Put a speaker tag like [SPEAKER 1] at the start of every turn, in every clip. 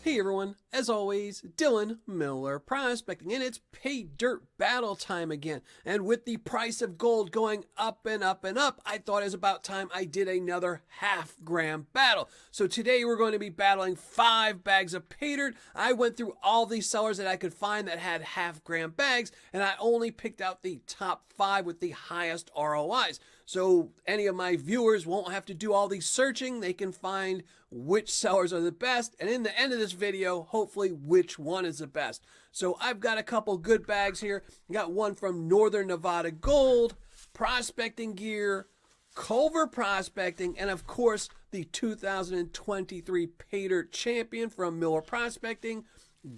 [SPEAKER 1] Hey everyone, as always, Dylan Miller Prospecting, and it's Paydirt battle time again. And with the price of gold going up and up and up, I thought it was about time I did another half-gram battle. So today we're going to be battling 5 bags of Paydirt. I went through all these sellers that I could find that had half-gram bags, and I only picked out the top 5 with the highest ROIs. So any of my viewers won't have to do all these searching. They can find which sellers are the best, and in the end of this video, hopefully which one is the best. So I've got a couple good bags here. I got one from Northern Nevada Gold, Prospecting Gear, Culver Prospecting, and of course the 2023 Paydirt champion from Miller Prospecting,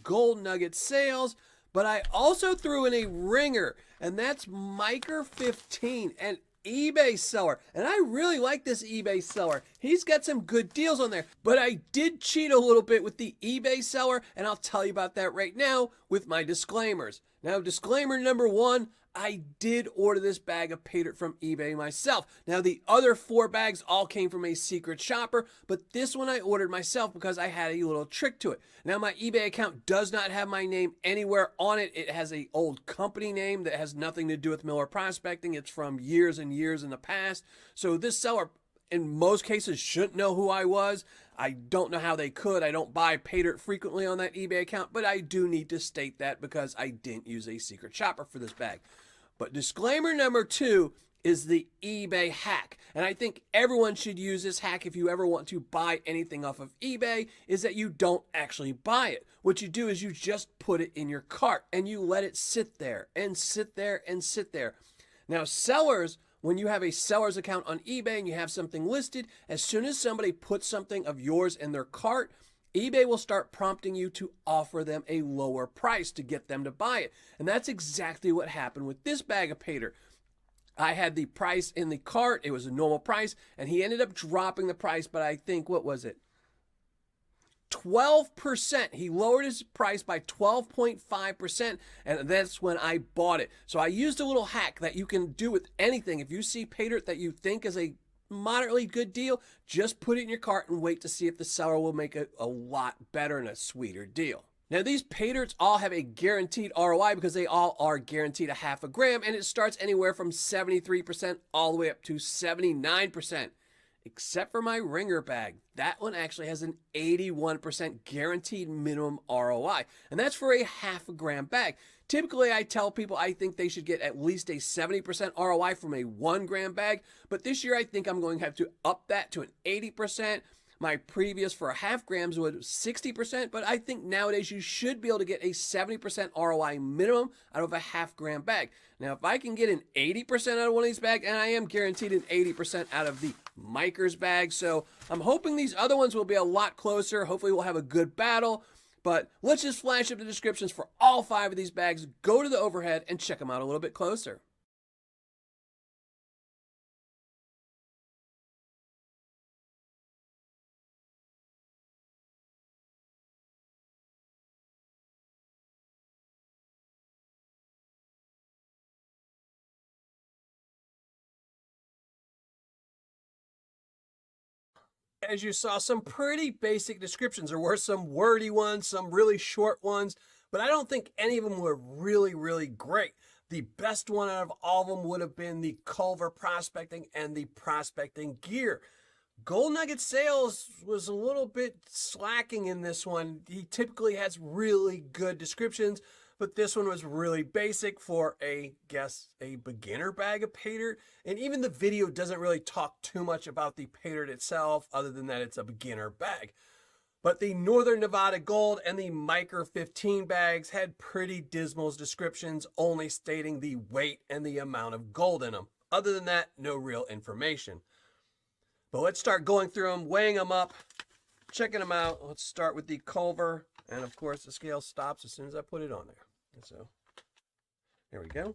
[SPEAKER 1] Gold Nugget Sales. But I also threw in a ringer, and that's Miker 15, and eBay seller, and I really like this eBay seller. He's got some good deals on there, but I did cheat a little bit with the eBay seller, and I'll tell you about that right now with my disclaimers. Now, disclaimer number 1, I did order this bag of Paydirt from eBay myself. Now, the other 4 bags all came from a secret shopper, but this one I ordered myself because I had a little trick to it. Now, my eBay account does not have my name anywhere on it. It has an old company name that has nothing to do with Miller Prospecting. It's from years and years in the past. So this seller, in most cases, shouldn't know who I was. I don't know how they could. I don't buy Paydirt frequently on that eBay account, but I do need to state that because I didn't use a secret shopper for this bag. But disclaimer number 2 is the eBay hack. And I think everyone should use this hack if you ever want to buy anything off of eBay, is that you don't actually buy it. What you do is you just put it in your cart and you let it sit there and sit there and sit there. Now, sellers, when you have a seller's account on eBay and you have something listed, as soon as somebody puts something of yours in their cart, eBay will start prompting you to offer them a lower price to get them to buy it. And that's exactly what happened with this bag of Paydirt. I had the price in the cart. It was a normal price, and he ended up dropping the price, but I think, what was it? 12%. He lowered his price by 12.5%, and that's when I bought it. So I used a little hack that you can do with anything. If you see Paydirt that you think is a moderately good deal, just put it in your cart and wait to see if the seller will make it a lot better and a sweeter deal. Now, these Paydirts all have a guaranteed ROI because they all are guaranteed a half a gram, and it starts anywhere from 73% all the way up to 79%. Except for my ringer bag. That one actually has an 81% guaranteed minimum ROI, and that's for a half a gram bag. Typically, I tell people I think they should get at least a 70% ROI from a 1 gram bag, but this year I think I'm going to have to up that to an 80%. My previous for a half grams was 60%, but I think nowadays you should be able to get a 70% ROI minimum out of a half gram bag. Now, if I can get an 80% out of one of these bags, and I am guaranteed an 80% out of the Miker's bag, so I'm hoping these other ones will be a lot closer. Hopefully we'll have a good battle, but let's just flash up the descriptions for all 5 of these bags, go to the overhead, and check them out a little bit closer. As you saw, some pretty basic descriptions. There were some wordy ones, some really short ones, but I don't think any of them were really great. The best one out of all of them would have been the Culver Prospecting and the Prospecting Gear. Gold Nugget Sales was a little bit slacking in this one. He typically has really good descriptions, but this one was really basic for a beginner bag of Paydirt. And even the video doesn't really talk too much about the Paydirt itself, other than that it's a beginner bag. But the Northern Nevada Gold and the Miker 15 bags had pretty dismal descriptions, only stating the weight and the amount of gold in them. Other than that, no real information. But let's start going through them, weighing them up, checking them out. Let's start with the Culver. And of course, the scale stops as soon as I put it on there. So there we go.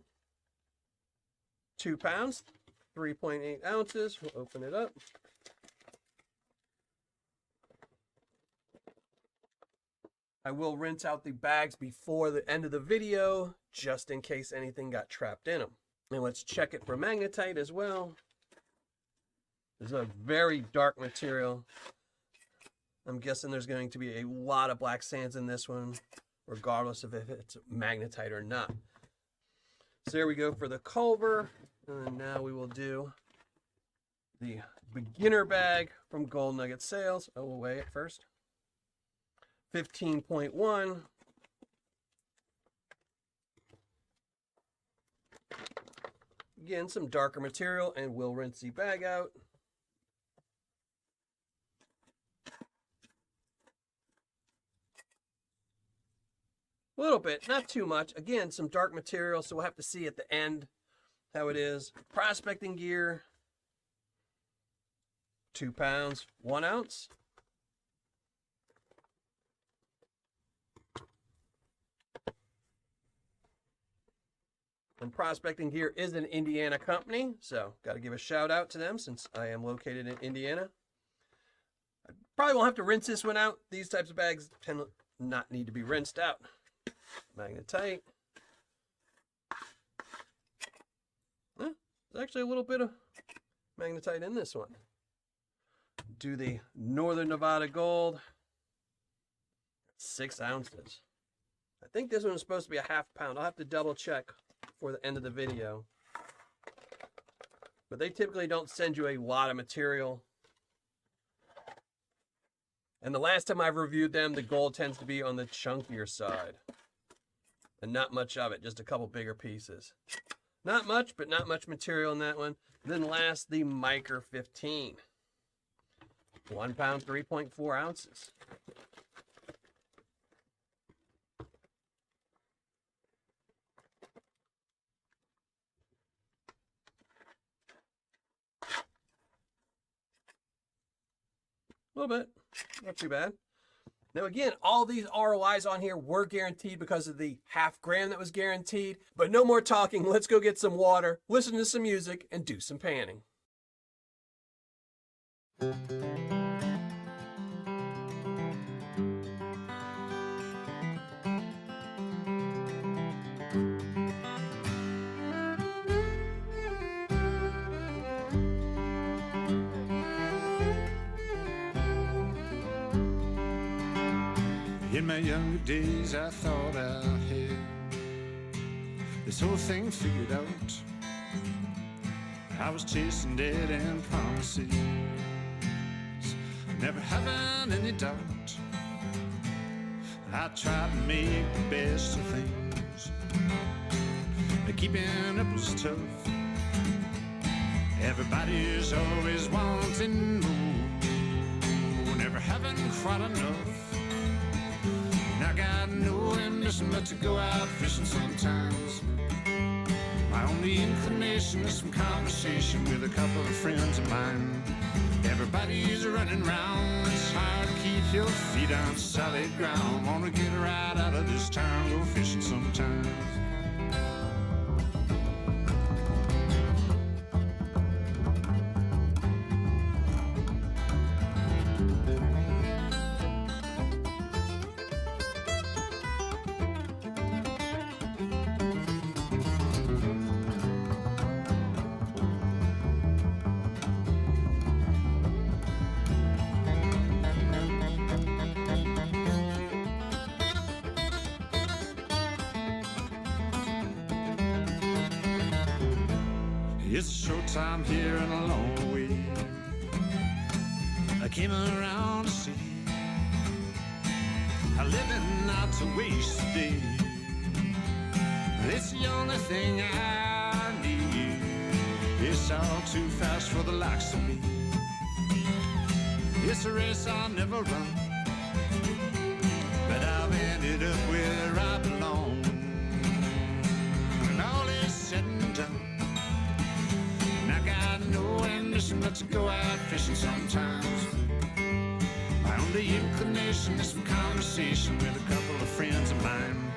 [SPEAKER 1] 2 pounds, 3.8 ounces. We'll open it up. I will rinse out the bags before the end of the video, just in case anything got trapped in them. And let's check it for magnetite as well. This is a very dark material. I'm guessing there's going to be a lot of black sands in this one, regardless of if it's magnetite or not. So there we go for the Culver. And then now we will do the beginner bag from Gold Nugget Sales. Oh, we'll weigh it first. 15.1. Again, some darker material, and we'll rinse the bag out. A little bit, not too much. Again, some dark material, so we'll have to see at the end how it is. Prospecting gear, 2 pounds, 1 ounce. And Prospecting Gear is an Indiana company, so got to give a shout out to them since I am located in Indiana. I probably won't have to rinse this one out. These types of bags tend to not need to be rinsed out. Magnetite. There's actually a little bit of magnetite in this one. Do the Northern Nevada Gold. 6 ounces. I think this one is supposed to be a ½ pound. I'll have to double check for the end of the video. But they typically don't send you a lot of material. And the last time I've reviewed them, the gold tends to be on the chunkier side. And not much of it, just a couple bigger pieces. Not much, but not much material in that one. Then last, the Micro 15. 1 pound, 3.4 ounces. A little bit, not too bad. Now again, all these ROIs on here were guaranteed because of the ½ gram that was guaranteed. But no more talking, let's go get some water, listen to some music, and do some panning.
[SPEAKER 2] In my younger days, I thought I had this whole thing figured out. I was chasing dead end promises, never having any doubt. I tried to make the best of things, but keeping up was tough. Everybody's always wanting more, never having quite enough. I got no ambition but to go out fishing sometimes. My only inclination is some conversation with a couple of friends of mine. Everybody's running round, it's hard to keep your feet on solid ground. Wanna get right out of this town, go fishing sometimes. It's a short time here and a long way. I came around to see how living not to waste a day. It's the only thing I need. It's all too fast for the likes of me. It's a race I'll never run, but I've ended up where I belong. And all is said and done, no ambition but to go out fishing sometimes. My only inclination is some conversation with a couple of friends of mine.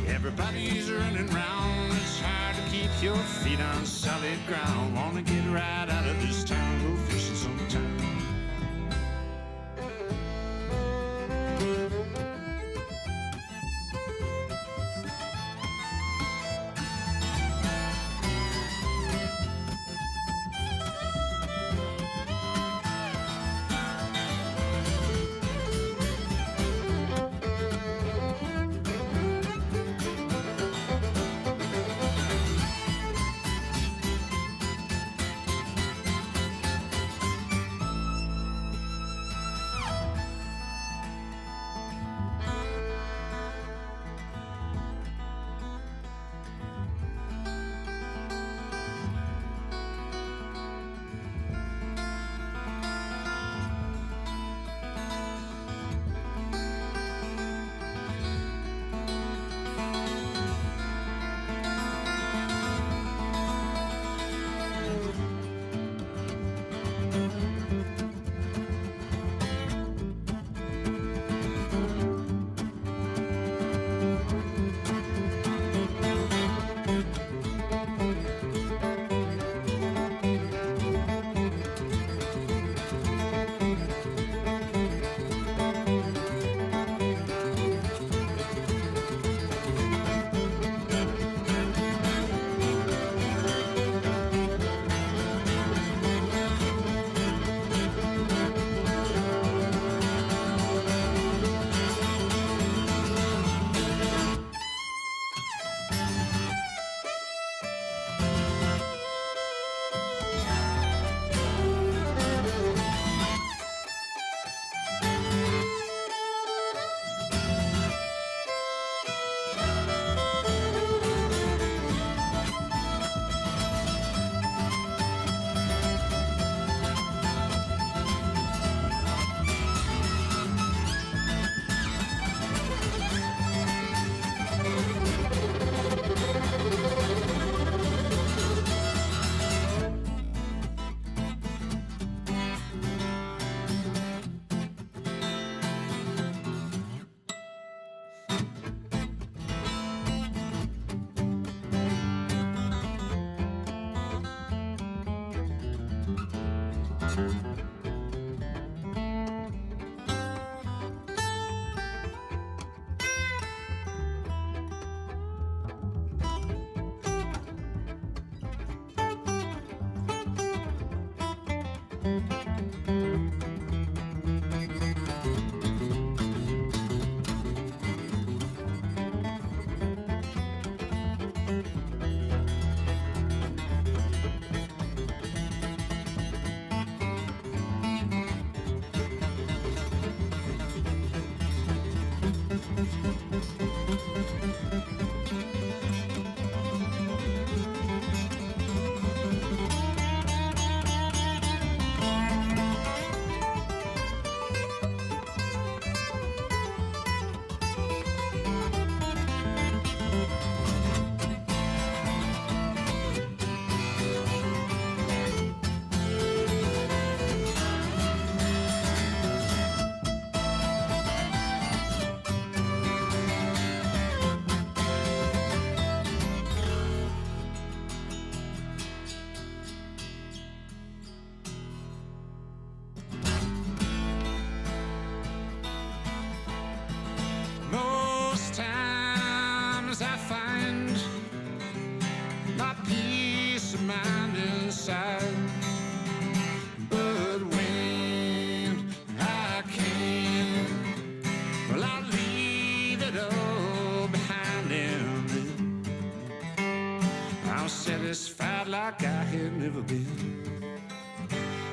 [SPEAKER 2] Everybody's running round, it's hard to keep your feet on solid ground. Wanna get right out of this town, go fishing sometime. live a bit.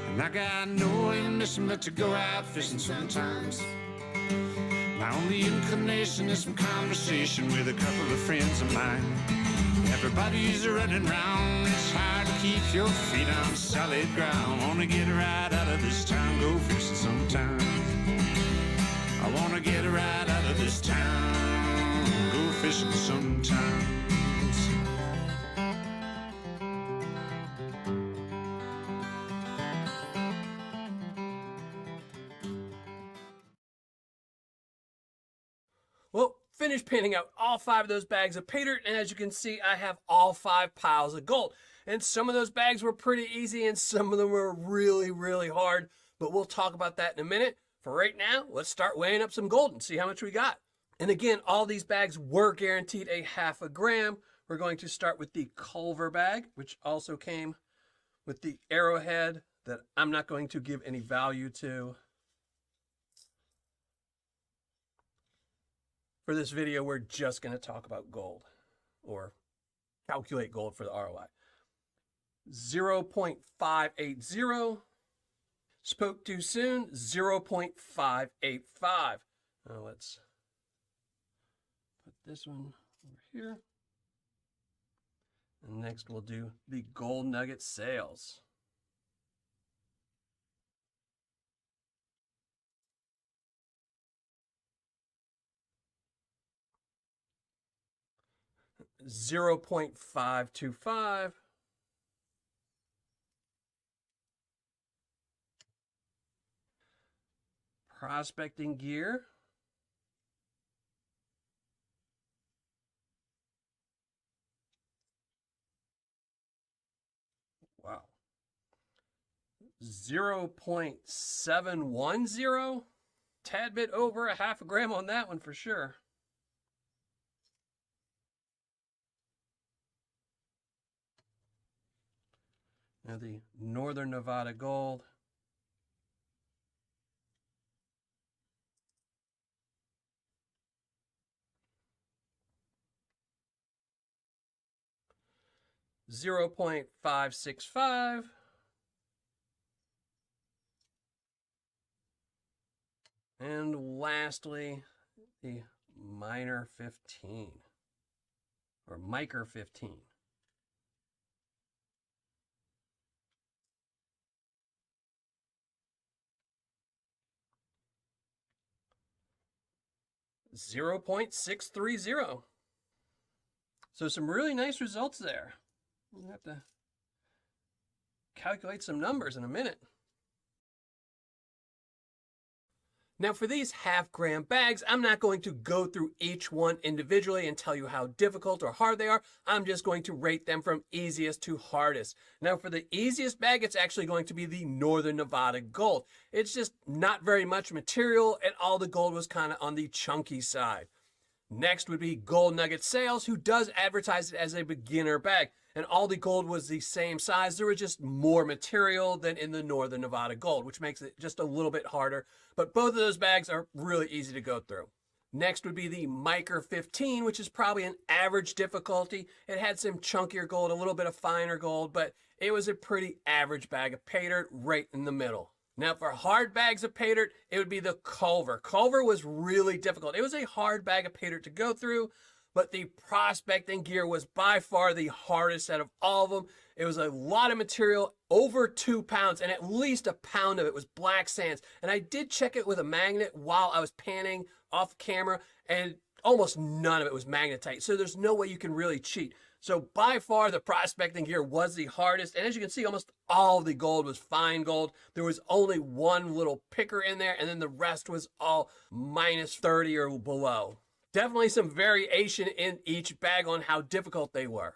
[SPEAKER 2] And I got no ambition but to go out fishing sometimes. My only inclination is some conversation with a couple of friends of mine. Everybody's running round, it's hard to keep your feet on solid ground. Wanna get right out of this town, go fishing sometimes. I wanna get right out of this town, go fishing sometimes.
[SPEAKER 1] Well, finished painting out all 5 of those bags of pay dirt, and as you can see, I have all 5 piles of gold. And some of those bags were pretty easy, and some of them were really, really hard, but we'll talk about that in a minute. For right now, let's start weighing up some gold and see how much we got. And again, all these bags were guaranteed a 1/2 gram. We're going to start with the Culver bag, which also came with the arrowhead that I'm not going to give any value to. For this video, we're just going to talk about gold, or calculate gold for the ROI. 0.580. Spoke too soon, 0.585. Now let's put this one over here. And next we'll do the gold nugget sales. $0.525. Prospecting gear. Wow. 0.710. Tad bit over a 1/2 gram on that one for sure. Now the Northern Nevada gold. $0.565. And lastly, the Minor 15, or Miker 15. $0.630. So some really nice results there. We'll have to calculate some numbers in a minute. Now for these 1/2 gram bags, I'm not going to go through each one individually and tell you how difficult or hard they are. I'm just going to rate them from easiest to hardest. Now for the easiest bag, it's actually going to be the Northern Nevada gold. It's just not very much material, and all the gold was kind of on the chunky side. Next would be Gold Nugget Sales, who does advertise it as a beginner bag. And all the gold was the same size. There was just more material than in the Northern Nevada gold, which makes it just a little bit harder. But both of those bags are really easy to go through. Next would be the Miker 15, which is probably an average difficulty. It had some chunkier gold, a little bit of finer gold, but it was a pretty average bag of pay dirt right in the middle. Now for hard bags of pay dirt, it would be the Culver. Culver was really difficult. It was a hard bag of pay dirt to go through, but the prospecting gear was by far the hardest out of all of them. It was a lot of material, over 2 pounds, and at least 1 pound of it was black sands. And I did check it with a magnet while I was panning off camera, and almost none of it was magnetite. So there's no way you can really cheat. So by far the prospecting gear was the hardest. And as you can see, almost all of the gold was fine gold. There was only one little picker in there, and then the rest was all minus 30 or below. Definitely some variation in each bag on how difficult they were.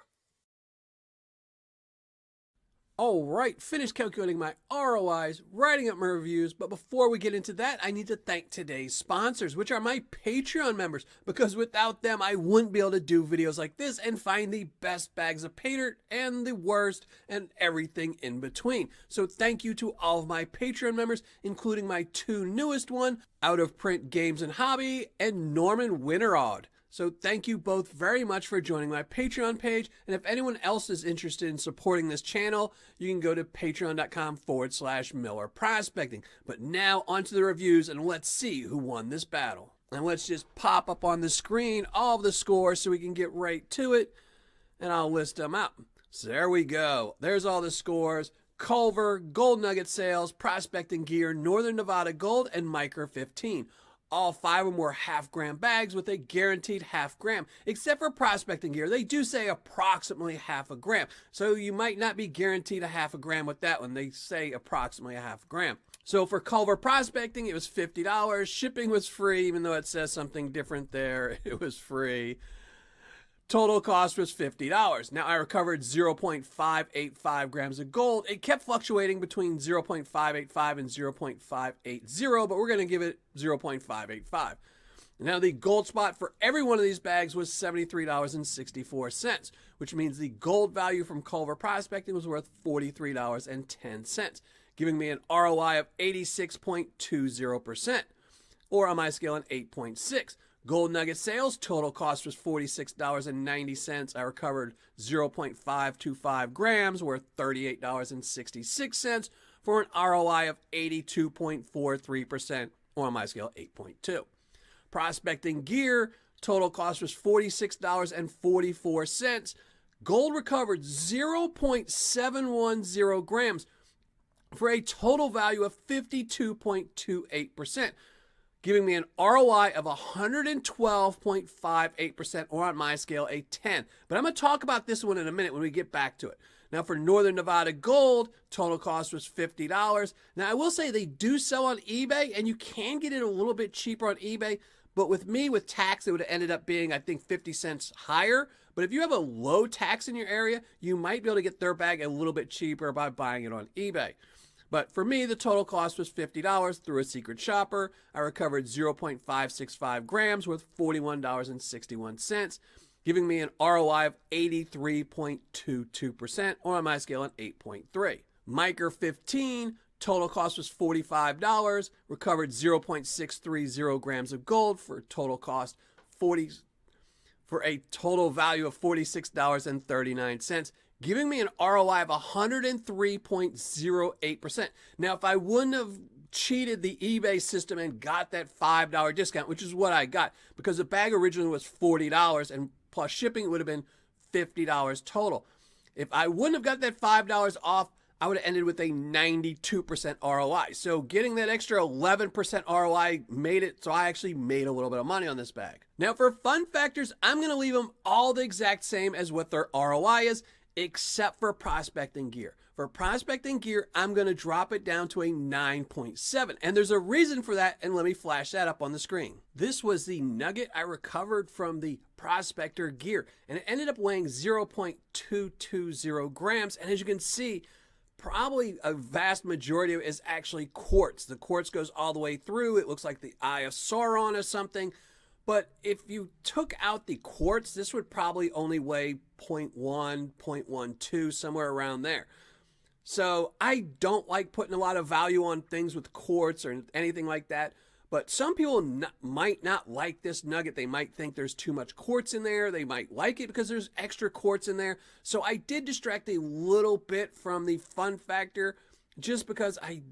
[SPEAKER 1] All right, finished calculating my ROIs, writing up my reviews, but before we get into that, I need to thank today's sponsors, which are my Patreon members, because without them, I wouldn't be able to do videos like this and find the best bags of pay dirt and the worst and everything in between. So thank you to all of my Patreon members, including my 2 newest one, Out of Print Games and Hobby and Norman Winterod. So thank you both very much for joining my Patreon page. And if anyone else is interested in supporting this channel, you can go to patreon.com/Miller Prospecting. But now onto the reviews, and let's see who won this battle. And let's just pop up on the screen all of the scores so we can get right to it. And I'll list them out. So there we go. There's all the scores. Culver, Gold Nugget Sales, Prospecting Gear, Northern Nevada Gold, and Micro 15. All 5 of them were half-gram bags with a guaranteed half gram, except for Prospecting Gear. They do say approximately half a gram, so you might not be guaranteed a half a gram with that one. They say approximately a half a gram. So for Culver Prospecting, it was $50. Shipping was free, even though it says something different there. It was free. Total cost was $50. Now I recovered 0.585 grams of gold. It kept fluctuating between 0.585 and 0.580, but we're going to give it 0.585. Now the gold spot for every one of these bags was $73.64, which means the gold value from Culver Prospecting was worth $43.10, giving me an ROI of 86.20%, or on my scale an 8.6. Gold Nugget Sales, total cost was $46.90. I recovered 0.525 grams, worth $38.66, for an ROI of 82.43%, or on my scale, 8.2. Prospecting Gear, total cost was $46.44. Gold recovered 0.710 grams, for a total value of 52.28%. giving me an ROI of 112.58%, or on my scale, a 10. But I'm going to talk about this one in a minute when we get back to it. Now for Northern Nevada Gold, total cost was $50. Now I will say they do sell on eBay, and you can get it a little bit cheaper on eBay, but with me, with tax, it would have ended up being, I think, 50 cents higher. But if you have a low tax in your area, you might be able to get their bag a little bit cheaper by buying it on eBay. But for me, the total cost was $50 through a secret shopper. I recovered 0.565 grams, worth $41.61, giving me an ROI of 83.22%, or on my scale, an 8.3. Micro 15, total cost was $45, recovered 0.630 grams of gold for a total cost for a total value of $46.39. giving me an ROI of 103.08%. Now, if I wouldn't have cheated the eBay system and got that $5 discount, which is what I got, because the bag originally was $40 and plus shipping, it would have been $50 total. If I wouldn't have got that $5 off, I would have ended with a 92% ROI. So getting that extra 11% ROI made it so I actually made a little bit of money on this bag. Now for fun factors, I'm going to leave them all the exact same as what their ROI is, except for Prospecting Gear. For Prospecting Gear, I'm going to drop it down to a 9.7. And there's a reason for that, and let me flash that up on the screen. This was the nugget I recovered from the Prospector Gear, and it ended up weighing 0.220 grams. And as you can see, probably a vast majority of it is actually quartz. The quartz goes all the way through. It looks like the Eye of Sauron or something. But if you took out the quartz, this would probably only weigh 0.1, 0.12, somewhere around there. So I don't like putting a lot of value on things with quartz or anything like that. But some people might not like this nugget. They might think there's too much quartz in there. They might like it because there's extra quartz in there. So I did distract a little bit from the fun factor just because a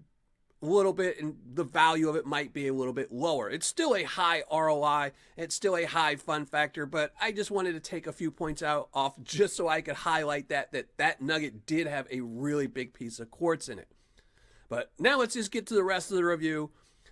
[SPEAKER 1] little bit, and the value of it might be a little bit lower. It's still a high ROI. It's still a high fun factor, but I just wanted to take a few points off just so I could highlight that nugget did have a really big piece of quartz in it. But now let's just get to the rest of the review.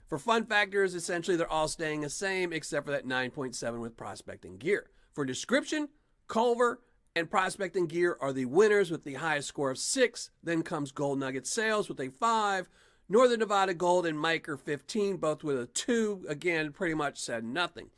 [SPEAKER 1] For fun factors, essentially they're all staying the same except for that 9.7 with Prospecting Gear. For description, Culver and Prospecting Gear are the winners with the highest score of 6. Then comes Gold Nugget Sales with a 5. Northern Nevada Gold and Micro 15, both with a 2. Again, pretty much said nothing.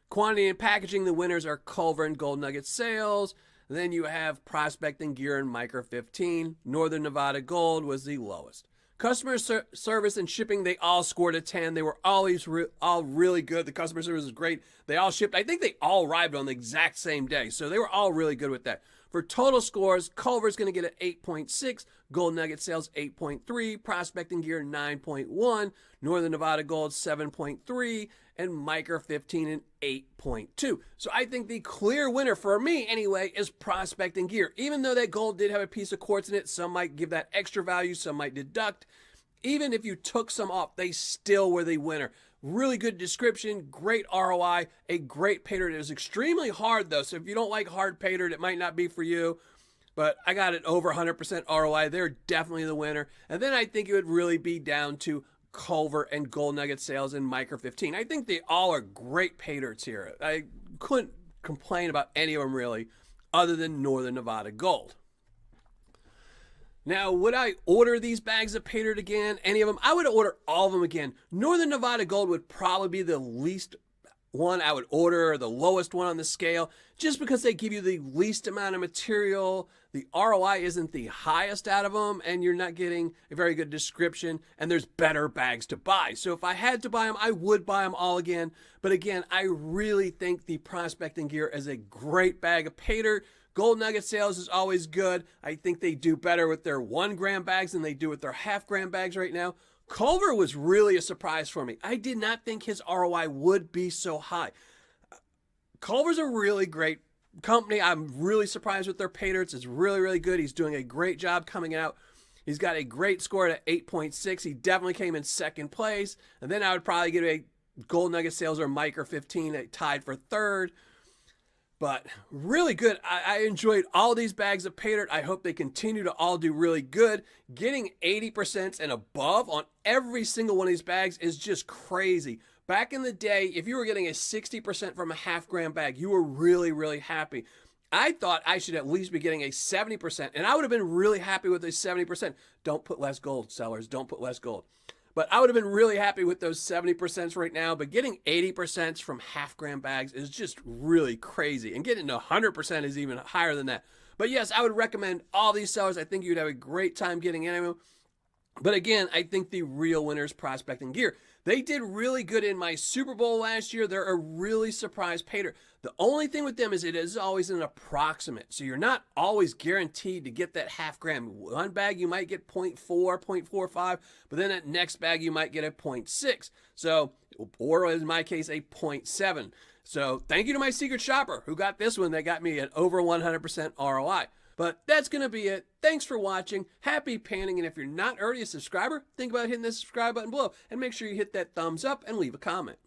[SPEAKER 1] Quantity and packaging, the winners are Culver and Gold Nugget Sales. Then you have Prospecting Gear and Micro 15. Northern Nevada Gold was the lowest. Customer service and shipping, they all scored a 10. They were always all really good. The customer service was great. They all shipped. I think they all arrived on the exact same day. So they were all really good with that. For total scores, Culver's going to get an 8.6. Gold Nugget Sales 8.3, Prospecting Gear 9.1, Northern Nevada Gold 7.3, and Micro 15 and 8.2. So I think the clear winner for me anyway is Prospecting Gear. Even though that gold did have a piece of quartz in it, some might give that extra value, some might deduct. Even if you took some off, they still were the winner. Really good description, great ROI, a great Paydirt. It was extremely hard though, so if you don't like hard Paydirt, it might not be for you. But I got it over 100% ROI. They're definitely the winner. And then I think it would really be down to Culver and Gold Nugget Sales and Micro 15. I think they all are great Paydirts here. I couldn't complain about any of them really, other than Northern Nevada Gold. Now, would I order these bags of Paydirt again? Any of them? I would order all of them again. Northern Nevada Gold would probably be the least one I would order, or the lowest one on the scale, just because they give you the least amount of material. The ROI isn't the highest out of them, and you're not getting a very good description, and there's better bags to buy. So if I had to buy them, I would buy them all again. But again, I really think the Prospecting Gear is a great bag of Paydirt. Gold Nugget Sales is always good. I think they do better with their 1 gram bags than they do with their half gram bags right now. Culver was really a surprise for me. I did not think his ROI would be so high. Culver's a really great company. I'm really surprised with their Paydirts. It's really, really good. He's doing a great job coming out. He's got a great score at 8.6. He definitely came in second place. And then I would probably give a Gold Nugget Sales or Micro 15 tied for third. But really good. I enjoyed all these bags of Paydirt. I hope they continue to all do really good. Getting 80% and above on every single one of these bags is just crazy. Back in the day, if you were getting a 60% from a half gram bag, you were really, really happy. I thought I should at least be getting a 70%, and I would have been really happy with a 70%. Don't put less gold, sellers. Don't put less gold. But I would have been really happy with those 70% right now. But getting 80% from half gram bags is just really crazy. And getting to 100% is even higher than that. But yes, I would recommend all these sellers. I think you'd have a great time getting into them. But again, I think the real winner is Prospecting Gear. They did really good in my Super Bowl last year. They're a really surprise Paydirt. The only thing with them is it is always an approximate. So you're not always guaranteed to get that half gram. One bag you might get 0.4, 0.45, but then that next bag you might get a 0.6. So, or in my case, a 0.7. So thank you to my secret shopper who got this one. They got me at over 100% ROI. But that's going to be it. Thanks for watching. Happy panning. And if you're not already a subscriber, think about hitting the subscribe button below. And make sure you hit that thumbs up and leave a comment.